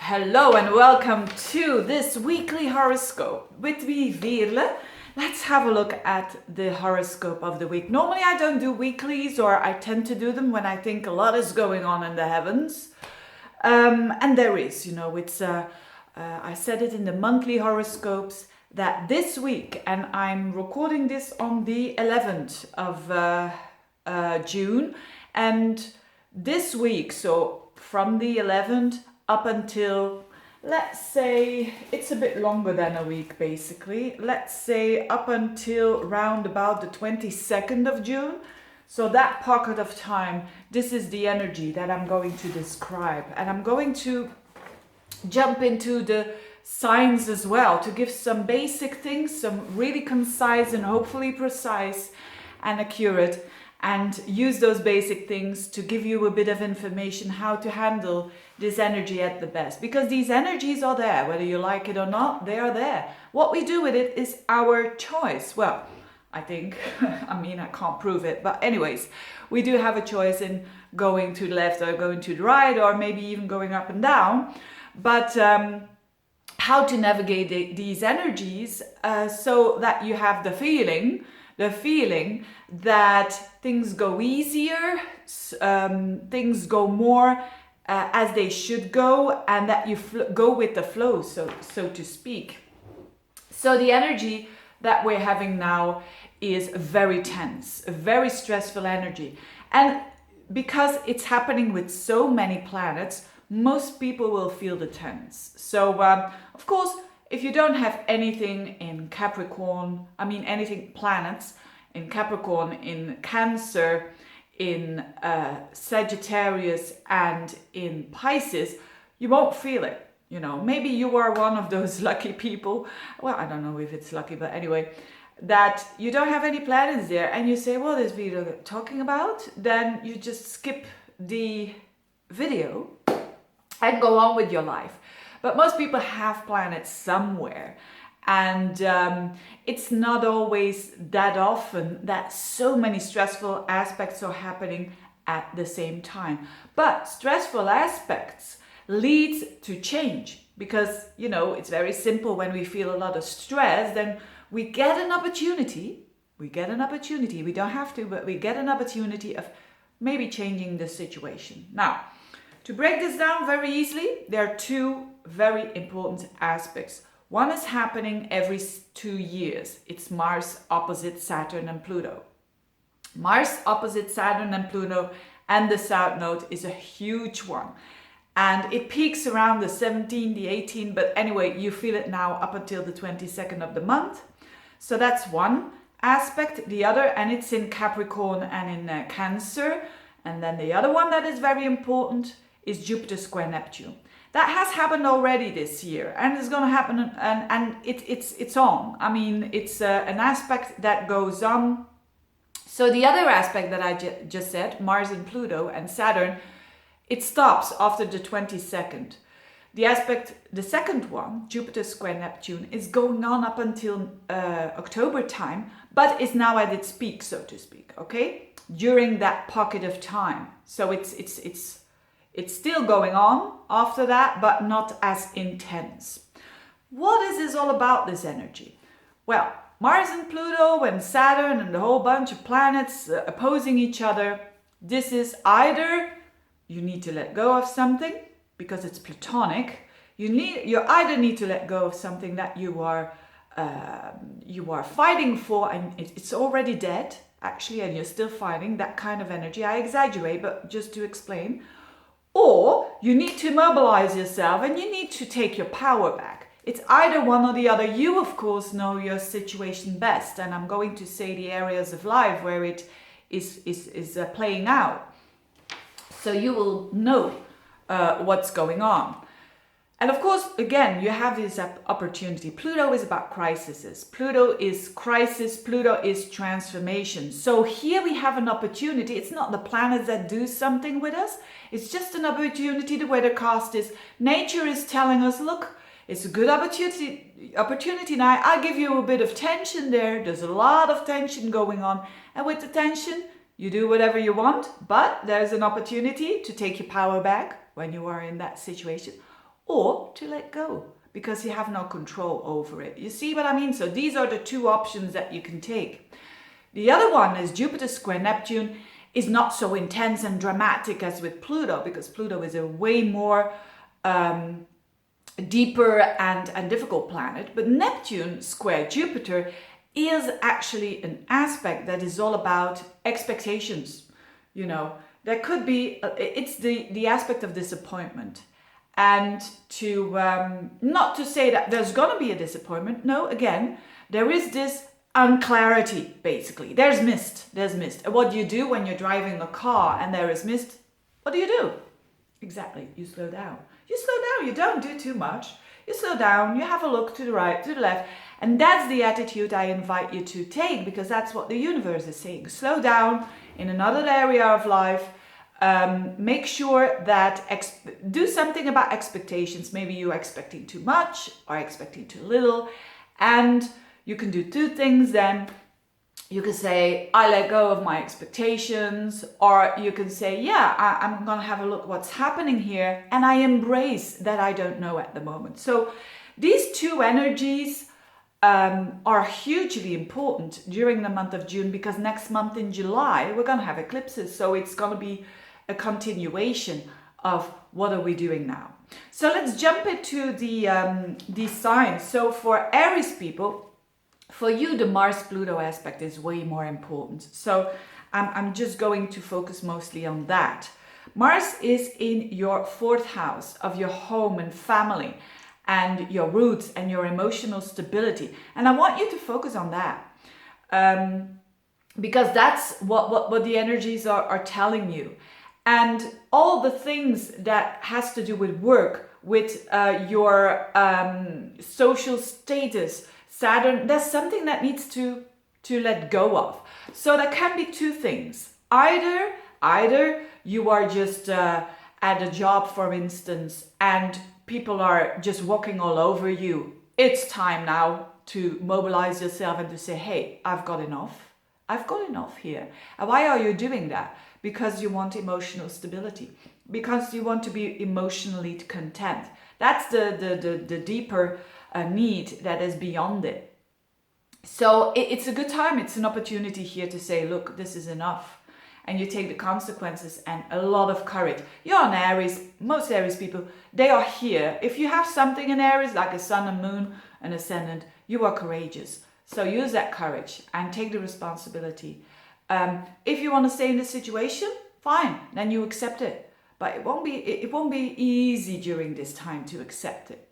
Hello and welcome to this weekly horoscope with me, Veerle. Let's have a look at the horoscope of the week. Normally I don't do weeklies, or I tend to do them when I think a lot is going on in the heavens. And there is, I said it in the monthly horoscopes that this week, and I'm recording this on the 11th of June, and this week, so from the 11th up until, let's say, it's a bit longer than a week basically, let's say up until round about the 22nd of June. So that pocket of time, this is the energy that I'm going to describe, and I'm going to jump into the signs as well to give some basic things, some really concise and hopefully precise and accurate, and use those basic things to give you a bit of information how to handle this energy at the best. Because these energies are there, whether you like it or not, they are there. What we do with it is our choice. Well, I think, I can't prove it, but anyways, we do have a choice in going to the left or going to the right, or maybe even going up and down. But how to navigate these energies so that you have the feeling that things go easier, things go more as they should go, and that you go with the flow, so to speak. So the energy that we're having now is very tense, a very stressful energy. And because it's happening with so many planets, most people will feel the tense. So, of course, if you don't have anything in Capricorn, planets in Capricorn, in Cancer, in Sagittarius, and in Pisces, you won't feel it. You know, maybe you are one of those lucky people. Well, I don't know if it's lucky, but anyway, that you don't have any planets there, and you say, what is video talking about? Then you just skip the video and go on with your life. But most people have planets somewhere, and it's not always that often that so many stressful aspects are happening at the same time. But stressful aspects leads to change, because, you know, it's very simple. When we feel a lot of stress, then we get an opportunity. We don't have to, but we get an opportunity of maybe changing the situation. Now, to break this down very easily, there are two very important aspects. One is happening every 2 years. It's Mars opposite Saturn and Pluto. Mars opposite Saturn and Pluto and the South Node is a huge one. And it peaks around the 17th, the 18th, but anyway, you feel it now up until the 22nd of the month. So that's one aspect. The other, and it's in Capricorn and in Cancer. And then the other one that is very important is Jupiter square Neptune. That has happened already this year, and it's going to happen, and it's on. I mean, it's an aspect that goes on. So the other aspect that I just said, Mars and Pluto and Saturn, it stops after the 22nd. The second one, Jupiter square Neptune, is going on up until October time, but is now at its peak, so to speak, okay? During that pocket of time. So it's still going on after that, but not as intense. What is this all about, this energy? Well, Mars and Pluto and Saturn and the whole bunch of planets opposing each other. This is either you need to let go of something because it's platonic. You either need to let go of something that you are fighting for, and it's already dead actually, and you're still fighting, that kind of energy. I exaggerate, but just to explain. Or you need to mobilize yourself and you need to take your power back. It's either one or the other. You, of course, know your situation best. And I'm going to say the areas of life where it is playing out. So you will know what's going on. And of course, again, you have this opportunity. Pluto is about crises. Pluto is crisis. Pluto is transformation. So here we have an opportunity. It's not the planets that do something with us. It's just an opportunity. The weathercast is, nature is telling us, look, it's a good opportunity now. I give you a bit of tension there. There's a lot of tension going on. And with the tension, you do whatever you want. But there's an opportunity to take your power back when you are in that situation. or to let go because you have no control over it. You see what I mean? So these are the two options that you can take. The other one is Jupiter square Neptune is not so intense and dramatic as with Pluto, because Pluto is a way more deeper and difficult planet. But Neptune square Jupiter is actually an aspect that is all about expectations. You know, there could be, it's the aspect of disappointment. And to not to say that there's going to be a disappointment. No, again, there is this unclarity, basically. There's mist. And what do you do when you're driving a car and there is mist? What do you do? Exactly, you slow down. You don't do too much. You slow down, you have a look to the right, to the left. And that's the attitude I invite you to take, because that's what the universe is saying. Slow down in another area of life. Make sure that do something about expectations. Maybe you're expecting too much or expecting too little. And you can do two things then. You can say, I let go of my expectations, or you can say, yeah, I'm going to have a look what's happening here, and I embrace that I don't know at the moment. So these two energies are hugely important during the month of June, because next month in July, we're going to have eclipses. So it's going to be a continuation of what are we doing now. So let's jump into the signs. So for Aries people, for you, the Mars-Pluto aspect is way more important. So I'm just going to focus mostly on that. Mars is in your 4th house of your home and family and your roots and your emotional stability. And I want you to focus on that. Because that's what the energies are telling you. And all the things that has to do with work, with your social status, Saturn, there's something that needs to let go of. So there can be two things. Either you are just at a job, for instance, and people are just walking all over you. It's time now to mobilize yourself and to say, hey, I've got enough. I've got enough here. And why are you doing that? Because you want emotional stability. Because you want to be emotionally content. That's the deeper need that is beyond it. So it's a good time. It's an opportunity here to say, look, this is enough. And you take the consequences and a lot of courage. You're an Aries. Most Aries people, they are here. If you have something in Aries, like a sun and moon, an ascendant, you are courageous. So use that courage and take the responsibility. If you want to stay in this situation, fine, then you accept it. But it won't be easy during this time to accept it.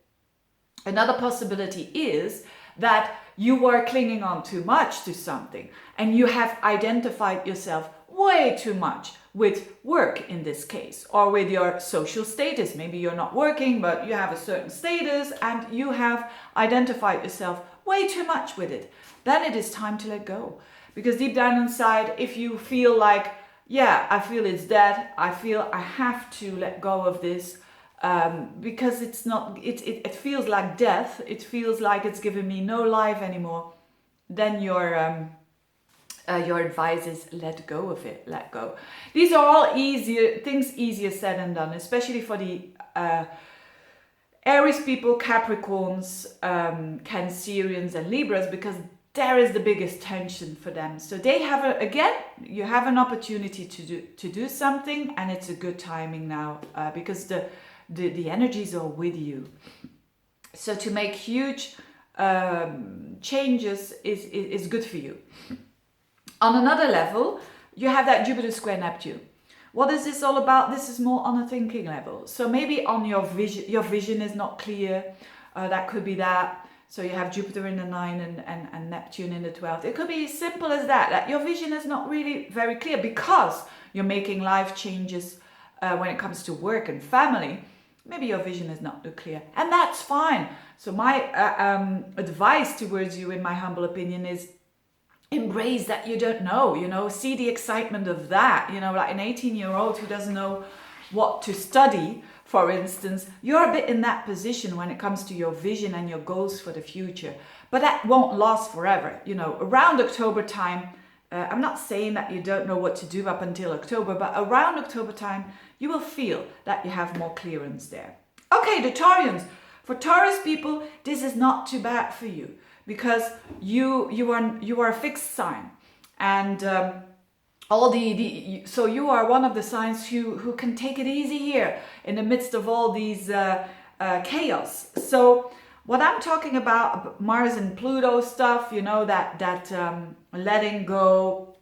Another possibility is that you are clinging on too much to something and you have identified yourself way too much with work in this case, or with your social status. Maybe you're not working, but you have a certain status and you have identified yourself way too much with it. Then it is time to let go. Because deep down inside, if you feel like, yeah, I feel it's dead, I feel I have to let go of this, because it's not, it feels like death, it feels like it's giving me no life anymore, then your advice is let go of it, let go. These are all easier said than done, especially for the Aries people, Capricorns, Cancerians and Libras, because there is the biggest tension for them. So they have you have an opportunity to do something, and it's a good timing now, because the energies are with you. So to make huge changes is good for you. On another level, you have that Jupiter square Neptune. What is this all about? This is more on a thinking level. So maybe on your vision is not clear. That could be that. So you have Jupiter in the 9 and Neptune in the 12th. It could be as simple as that your vision is not really very clear because you're making life changes when it comes to work and family. Maybe your vision is not too clear, and that's fine. So my advice towards you, in my humble opinion, is embrace that you don't know, see the excitement of that, like an 18-year-old who doesn't know what to study, for instance. You're a bit in that position when it comes to your vision and your goals for the future, but that won't last forever. Around October time, I'm not saying that you don't know what to do up until October, but around October time, you will feel that you have more clearance there. Okay, the Taurians. For Taurus people, this is not too bad for you because you are a fixed sign, and so you are one of the signs who can take it easy here in the midst of all these chaos. So what I'm talking about, Mars and Pluto stuff, you know, that letting go,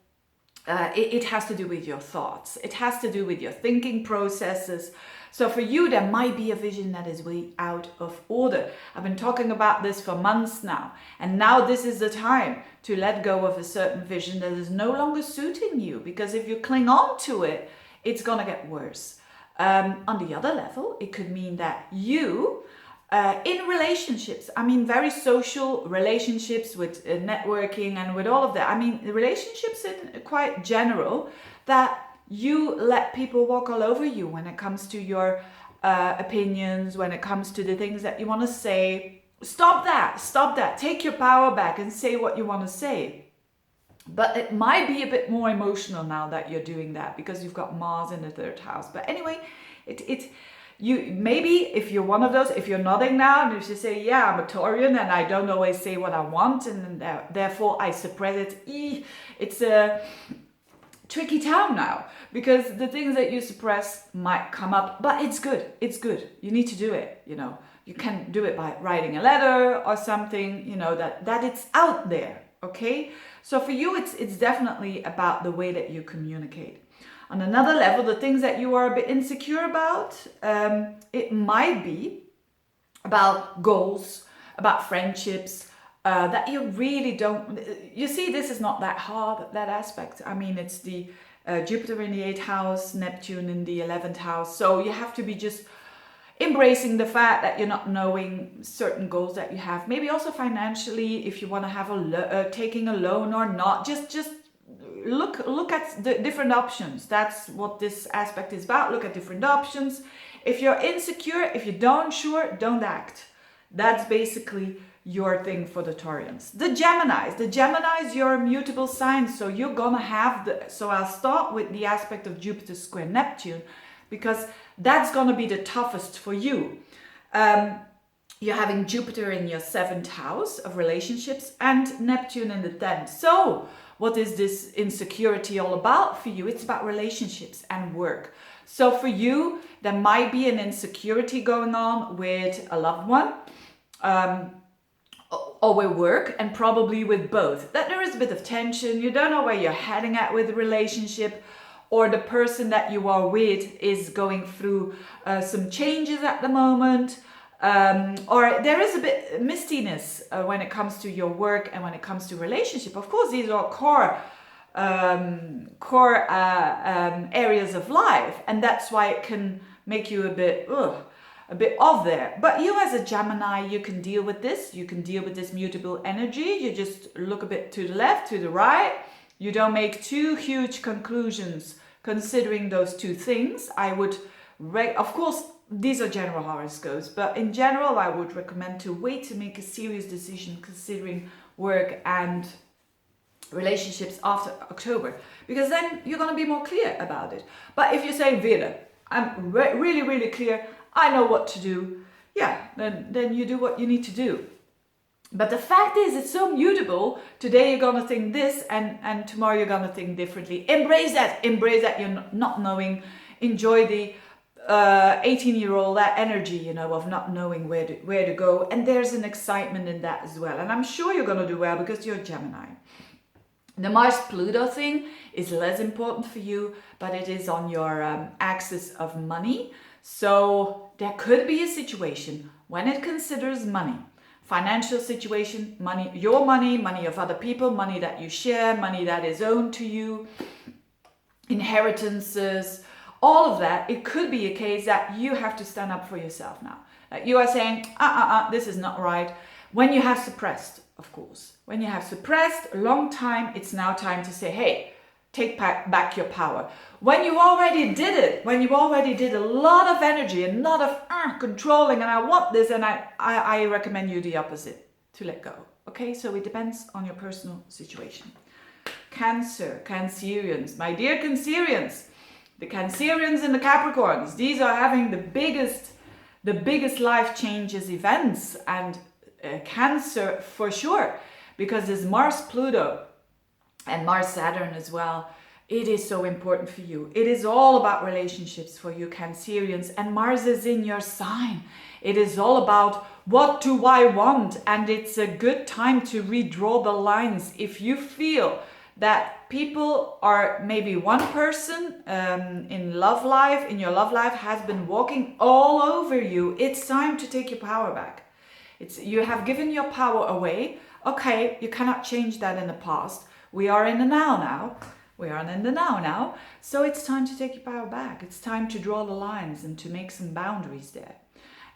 it has to do with your thoughts. It has to do with your thinking processes. So for you, there might be a vision that is way out of order. I've been talking about this for months now. And now this is the time to let go of a certain vision that is no longer suiting you. Because if you cling on to it, it's going to get worse. On the other level, it could mean that you, in relationships, I mean, very social relationships with networking and with all of that. I mean, relationships in quite general, that you let people walk all over you when it comes to your opinions, when it comes to the things that you want to say. Stop that. Take your power back and say what you want to say. But it might be a bit more emotional now that you're doing that because you've got Mars in the 3rd house. But anyway, you maybe if you're one of those, if you're nodding now and if you say, yeah, I'm a Taurian and I don't always say what I want and therefore I suppress it. It's a tricky time now because the things that you suppress might come up, but it's good. You need to do it. You know, you can do it by writing a letter or something, you know, that it's out there. Okay. So for you, it's definitely about the way that you communicate. On another level, the things that you are a bit insecure about, it might be about goals, about friendships, that you really don't, you see, this is not that hard, that aspect. I mean, it's the Jupiter in the 8th house, Neptune in the 11th house. So you have to be just embracing the fact that you're not knowing certain goals that you have. Maybe also financially, if you want to have taking a loan or not, just look at the different options. That's what this aspect is about. Look at different options. If you're insecure, if you don't sure, don't act. That's basically your thing for the Taurians. The Geminis, you're a mutable sign, so you're gonna have so I'll start with the aspect of Jupiter square Neptune, because that's gonna be the toughest for you. You're having Jupiter in your 7th house of relationships and Neptune in the 10th. So what is this insecurity all about for you? It's about relationships and work. So for you, there might be an insecurity going on with a loved one, or with work, and probably with both. That there is a bit of tension, you don't know where you're heading at with the relationship, or the person that you are with is going through some changes at the moment, or there is a bit mistiness when it comes to your work and when it comes to relationship. Of course, these are core areas of life, and that's why it can make you a bit off there. But you as a Gemini, you can deal with this. You can deal with this mutable energy. You just look a bit to the left, to the right. You don't make too huge conclusions considering those two things. I would, of course, these are general horoscopes, but in general, I would recommend to wait to make a serious decision considering work and relationships after October, because then you're going to be more clear about it. But if you say, Veerle, I'm really, really clear, I know what to do, yeah, then you do what you need to do. But the fact is, it's so mutable. Today you're going to think this, and tomorrow you're going to think differently. Embrace that you're not knowing. Enjoy the 18-year-old, that energy, you know, of not knowing where to go. And there's an excitement in that as well. And I'm sure you're going to do well because you're Gemini. The Mars-Pluto thing is less important for you, but it is on your axis of money. So there could be a situation when it considers money, financial situation, money, your money, money of other people, money that you share, money that is owned to you, inheritances, all of that. It could be a case that you have to stand up for yourself now. Like you are saying, this is not right. When you have suppressed, of course, when you have suppressed a long time, it's now time to say, hey, take back your power. When you already did it, when you already did a lot of energy, a lot of controlling, and I want this, and I recommend you the opposite, to let go. Okay, so it depends on your personal situation. Cancer, Cancerians, my dear Cancerians, the Cancerians and the Capricorns, these are having the biggest the biggest life changes events, and Cancer for sure, because there's Mars Pluto and Mars Saturn as well. It is so important for you. It is all about relationships for you Cancerians, and Mars is in your sign. It is all about what do I want, and it's a good time to redraw the lines. If you feel that people are, maybe one person in your love life has been walking all over you, it's time to take your power back. You have given your power away. Okay, you cannot change that in the past. We are in the now. We are in the now. So it's time to take your power back. It's time to draw the lines and to make some boundaries there.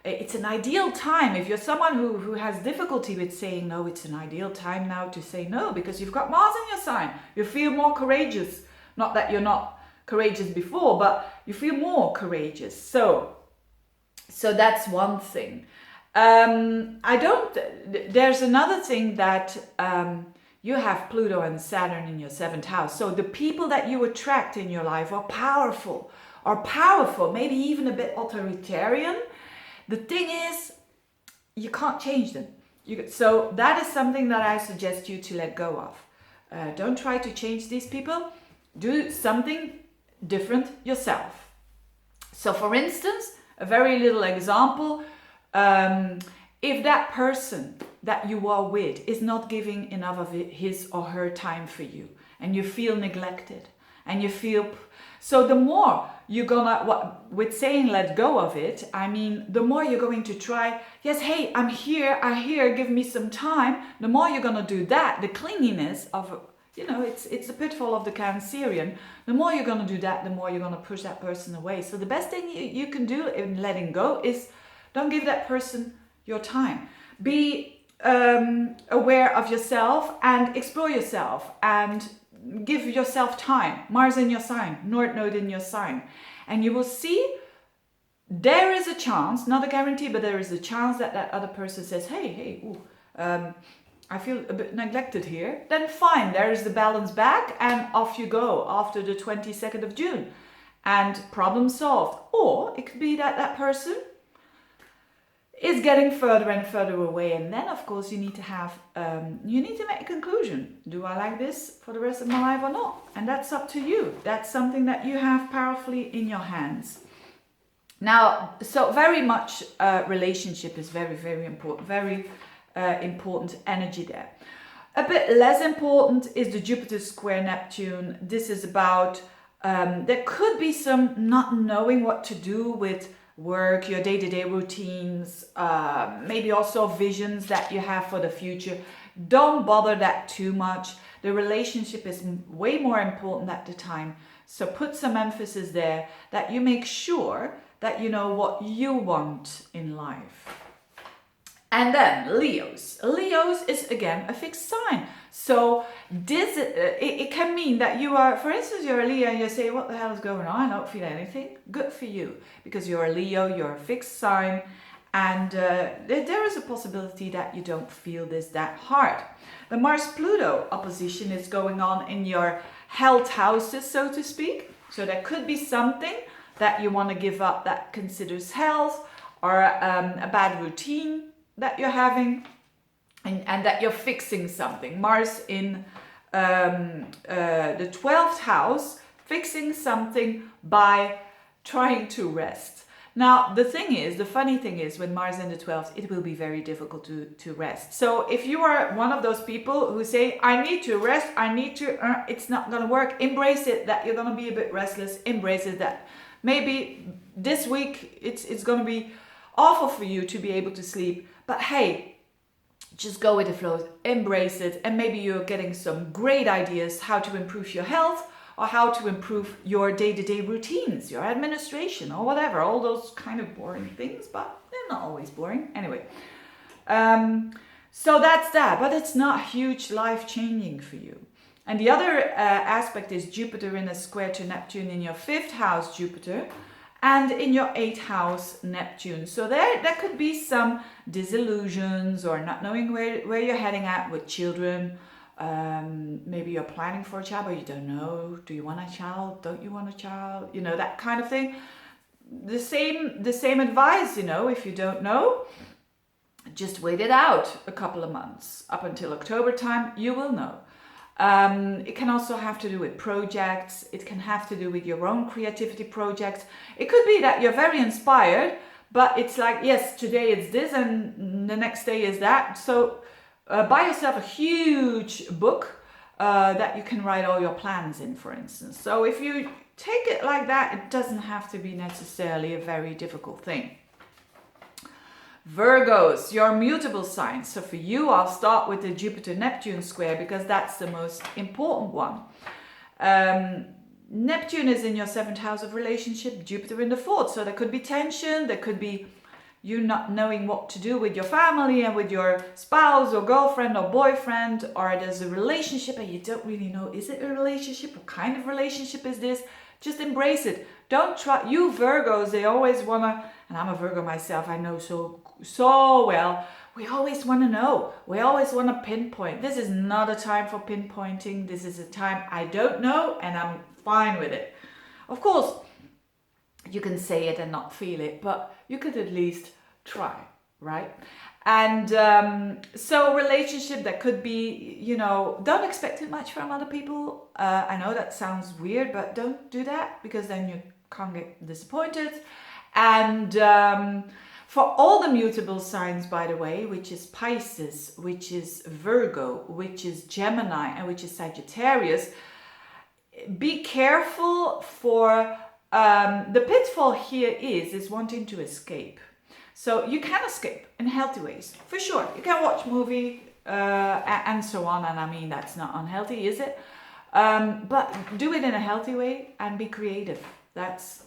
It's an ideal time. If you're someone who has difficulty with saying no, it's an ideal time now to say no, because you've got Mars in your sign. You feel more courageous. Not that you're not courageous before, but you feel more courageous. So that's one thing. There's another thing that you have Pluto and Saturn in your 7th house. So the people that you attract in your life are powerful, maybe even a bit authoritarian. The thing is, you can't change them. So that is something that I suggest you to let go of. Don't try to change these people. Do something different yourself. So for instance, a very little example, if that person that you are with is not giving enough of his or her time for you, and you feel neglected, and you feel, so the more you're gonna, with saying let go of it, I mean, the more you're going to try, yes, hey, I'm here, give me some time. The more you're gonna do that, the clinginess of, it's a pitfall of the Cancerian. The more you're gonna do that, the more you're gonna push that person away. So the best thing you can do in letting go is don't give that person your time. Be aware of yourself and explore yourself and give yourself time. Mars in your sign, North Node in your sign. And you will see there is a chance, not a guarantee, but there is a chance that other person says, hey, I feel a bit neglected here. Then fine, there is the balance back, and off you go after the 22nd of June. And problem solved. Or it could be that person is getting further and further away, and then of course you need to make a conclusion. Do I like this for the rest of my life or not? And that's up to you. That's something that you have powerfully in your hands. Now, so very much relationship is very, very important. Very important energy there. A bit less important is the Jupiter square Neptune. This is about there could be some not knowing what to do with work, your day-to-day routines, maybe also visions that you have for the future. Don't bother that too much. The relationship is way more important at the time. So put some emphasis there, that you make sure that you know what you want in life. And then Leos. Leos is again a fixed sign. So this it can mean that you are, for instance, you're a Leo and you say, what the hell is going on? I don't feel anything. Good for you, because you're a Leo, you're a fixed sign, and there is a possibility that you don't feel this that hard. The Mars-Pluto opposition is going on in your health houses, so to speak. So there could be something that you want to give up that considers health, or a bad routine that you're having, and that you're fixing something. Mars in the 12th house, fixing something by trying to rest. Now, the funny thing is, when Mars in the 12th, it will be very difficult to rest. So if you are one of those people who say, I need to rest, it's not going to work, embrace it, that you're going to be a bit restless. Embrace it, that maybe this week it's going to be awful for you to be able to sleep. But hey, just go with the flow, embrace it, and maybe you're getting some great ideas how to improve your health, or how to improve your day-to-day routines, your administration, or whatever, all those kind of boring things, but they're not always boring. Anyway, so that's that, but it's not huge life-changing for you. And the other aspect is Jupiter in a square to Neptune in your 5th house, Jupiter, and in your 8th house, Neptune. So there could be some disillusions, or not knowing where you're heading at with children. Maybe you're planning for a child, but you don't know. Do you want a child? Don't you want a child? That kind of thing. the same advice, if you don't know, just wait it out a couple of months. Up until October time, you will know. It can also have to do with projects. It can have to do with your own creativity projects. It could be that you're very inspired, but it's like, yes, today it's this and the next day is that. So buy yourself a huge book that you can write all your plans in, for instance. So if you take it like that, it doesn't have to be necessarily a very difficult thing. Virgos, your mutable signs. So for you, I'll start with the Jupiter-Neptune square because that's the most important one. Neptune is in your 7th house of relationship, Jupiter in the 4th. So there could be tension, there could be you not knowing what to do with your family and with your spouse or girlfriend or boyfriend, or there's a relationship and you don't really know, is it a relationship? What kind of relationship is this? Just embrace it. Don't try. You Virgos, they always want to, and I'm a Virgo myself, I know so well, we always want to know. We always want to pinpoint. This is not a time for pinpointing. This is a time I don't know and I'm fine with it. Of course, you can say it and not feel it, but you could at least try, right? And so relationship that could be, don't expect too much from other people. I know that sounds weird, but don't do that because then you can't get disappointed. And for all the mutable signs, by the way, which is Pisces, which is Virgo, which is Gemini, and which is Sagittarius, be careful for the pitfall here is wanting to escape. So you can escape in healthy ways, for sure. You can watch movie and so on, and I mean that's not unhealthy, is it? But do it in a healthy way and be creative. That's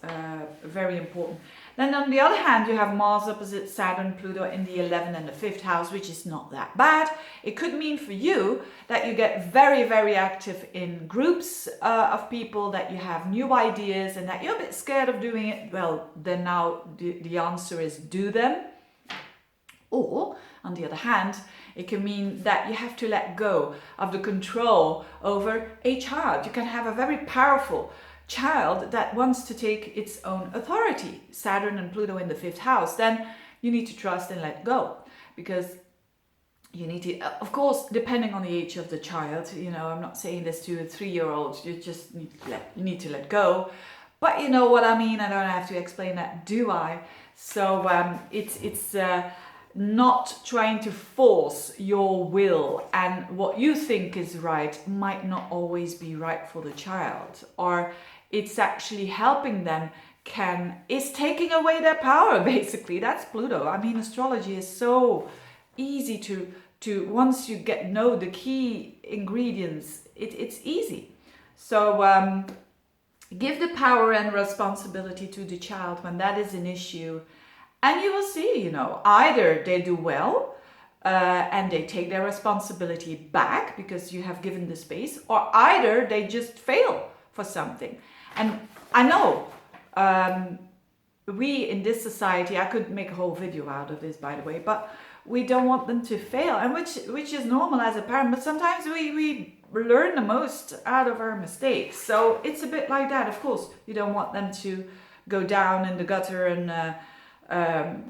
very important. Then on the other hand, you have Mars opposite Saturn, Pluto in the 11th and the 5th house, which is not that bad. It could mean for you that you get very, very active in groups of people, that you have new ideas and that you're a bit scared of doing it. Well, then now the answer is do them. Or, on the other hand, it can mean that you have to let go of the control over a child. You can have a very powerful child that wants to take its own authority, Saturn and Pluto in the 5th house. Then you need to trust and let go, because you need to, of course, depending on the age of the child, I'm not saying this to a 3-year-old, you just need to let go, but you know what I mean. I don't have to explain that, do I? So it's not trying to force your will, and what you think is right might not always be right for the child, or it's actually helping them, is taking away their power, basically. That's Pluto. I mean, astrology is so easy to once you know the key ingredients, it's easy. So give the power and responsibility to the child when that is an issue, and you will see, either they do well and they take their responsibility back because you have given the space, or either they just fail for something. And I know we in this society, I could make a whole video out of this, by the way, but we don't want them to fail, and which is normal as a parent, but sometimes we learn the most out of our mistakes. So it's a bit like that. Of course, you don't want them to go down in the gutter and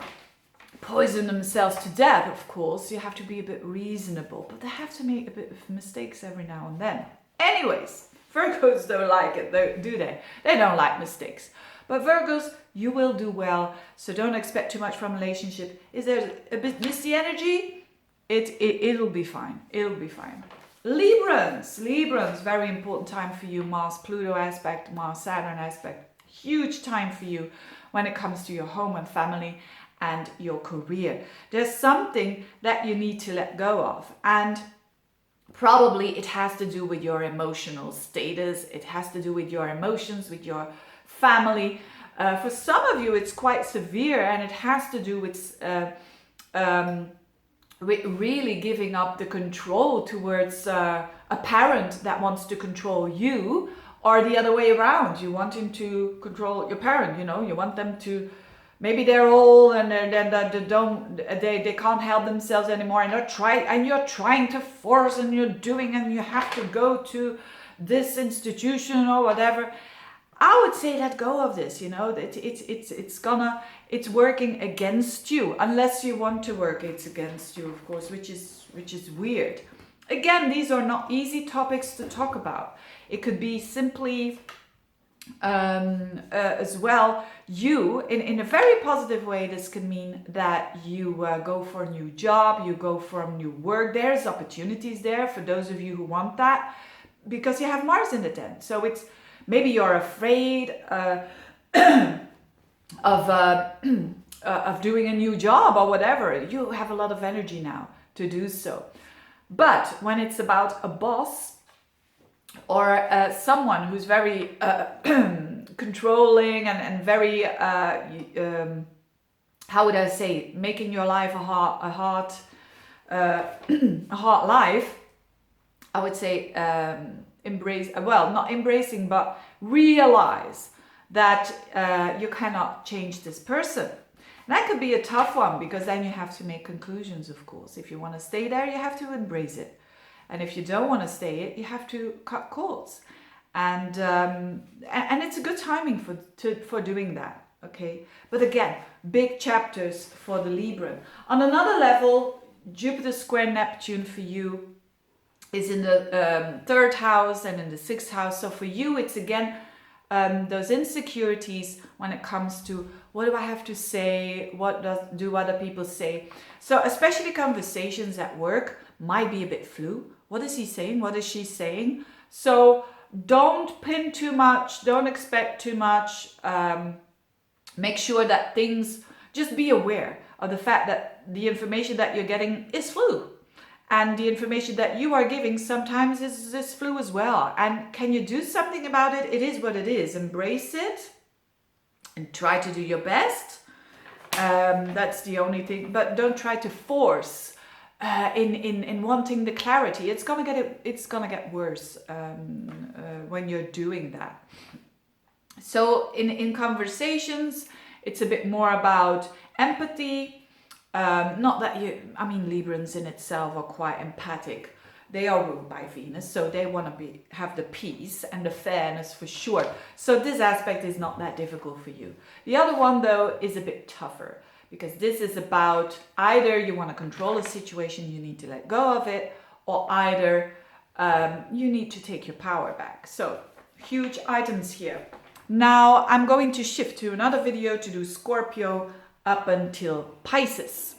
poison themselves to death. Of course, you have to be a bit reasonable, but they have to make a bit of mistakes every now and then. Anyways, Virgos don't like it, do they? They don't like mistakes. But Virgos, you will do well, so don't expect too much from a relationship. Is there a bit misty energy? It'll be fine. It'll be fine. Librans, very important time for you. Mars-Pluto aspect, Mars-Saturn aspect. Huge time for you when it comes to your home and family and your career. There's something that you need to let go of, and probably it has to do with your emotional status. It has to do with your emotions, with your family. For some of you, it's quite severe, and it has to do with really giving up the control towards a parent that wants to control you, or the other way around. You wanting to control your parent. You want them to. Maybe they're old and they can't help themselves anymore, and you're trying to force, and you have to go to this institution or whatever. I would say let go of this. You know, it's working against you, unless you want to work. It's against you, of course, which is weird. Again, these are not easy topics to talk about. It could be simply as well, you in a very positive way. This can mean that you go for a new job, you go for a new work. There's opportunities there for those of you who want that, because you have Mars in the 10th. So it's maybe you're afraid of doing a new job or whatever. You have a lot of energy now to do so. But when it's about a boss or someone who's very controlling and very, how would I say, making your life a hard life, I would say embrace, well, not embracing, but realize that you cannot change this person. And that could be a tough one, because then you have to make conclusions, of course. If you want to stay there, you have to embrace it. And if you don't want to stay it, you have to cut cords. And it's a good timing for doing that, okay? But again, big chapters for the Libra. On another level, Jupiter square Neptune for you is in the 3rd house and in the 6th house. So for you, it's again those insecurities when it comes to what do I have to say, what do other people say. So especially conversations at work might be a bit flu. What is he saying? What is she saying? So don't pin too much, don't expect too much. Make sure that things, just be aware of the fact that the information that you're getting is flu. And the information that you are giving sometimes is flu as well. And can you do something about it? It is what it is. Embrace it and try to do your best. That's the only thing. But don't try to force in wanting the clarity. It's gonna get worse when you're doing that. So in conversations, it's a bit more about empathy. Not that Librans in itself are quite empathic. They are ruled by Venus, so they want to have the peace and the fairness for sure. So this aspect is not that difficult for you. The other one, though, is a bit tougher, because this is about either you want to control a situation, you need to let go of it, or either you need to take your power back. So huge items here. Now I'm going to shift to another video to do Scorpio up until Pisces.